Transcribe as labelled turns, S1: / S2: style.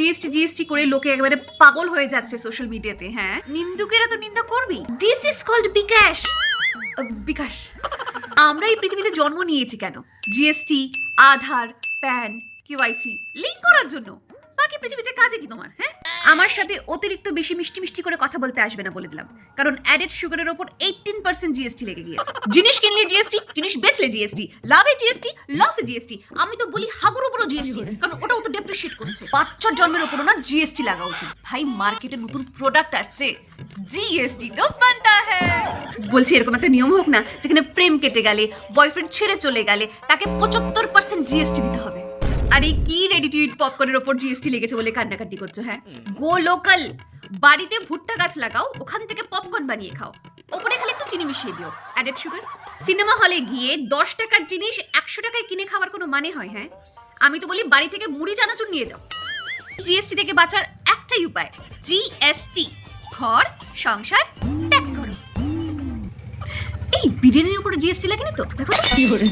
S1: GST GST করে লোকে একেবারে পাগল হয়ে যাচ্ছে সোশ্যাল মিডিয়াতে। হ্যাঁ, নিন্দুকেরা তো নিন্দা করবেই। দিস ইজ কল্ড বিকাশ। বিকাশ। আমরা এই পৃথিবীতে জন্ম নিয়েছি কেন? জিএসটি, আধার, প্যান, কেওয়াইসি লিংক করার জন্য। বাকি পৃথিবীতে কাজে কি তোমার? হ্যাঁ, আমার সাথে অতিরিক্ত বেশি মিষ্টি মিষ্টি করে কথা বলতে আসবে না বলে দিলাম, কারণ অ্যাডেড সুগারের ওপর 18% জিএসটি লেগে গিয়েছে। জিনিস কিনলে জিএসটি, জিনিস বেচলে জিএসটি, লাভে জিএসটি, লসে জিএসটি। আমি তো বলি হাগুর উপরও জিএসটি, কারণ ওটাও তো ডেপ্রিসিয়েট করছে। বাচ্চার জন্মের উপরও না জিএসটি লাগা উচিত। ভাই, মার্কেটে নতুন প্রোডাক্ট আসছে, জিএসটি তো বানতা হ্যায়। বলছি এরকম একটা নিয়ম হোক না, যেখানে প্রেম কেটে গেলে, বয়ফ্রেন্ড ছেড়ে চলে গেলে তাকে 75% জিএসটি দিতে হবে। আরে কি রেডি টু ইট পপকর্নের ওপর জিএসটি লেগেছে বলে কান্নাকাটি করছো? হ্যাঁ, গো লোকাল। বাড়িতে ভুট্টা গাছ লাগাও, ওখান থেকে পপকর্ন বানিয়ে খাও, ওপরে খালি একটু চিনি মিশিয়ে দিও, অ্যাডেড সুগার। সিনেমা হলে গিয়ে 10 টাকার জিনিস 100 টাকায় কিনে খাওয়ার কোনো মানে হয়? হ্যাঁ, আমি তো বলি বাড়ি থেকে মুড়ি চানাচুর নিয়ে যাও। জিএসটি থেকে বাঁচার একটাই উপায়, জিএসটি। ঘর সংসার ত্যাগ করো। এই বিরিয়ানির উপরে জিএসটি লাগেনি তো? দেখো তো কি করে।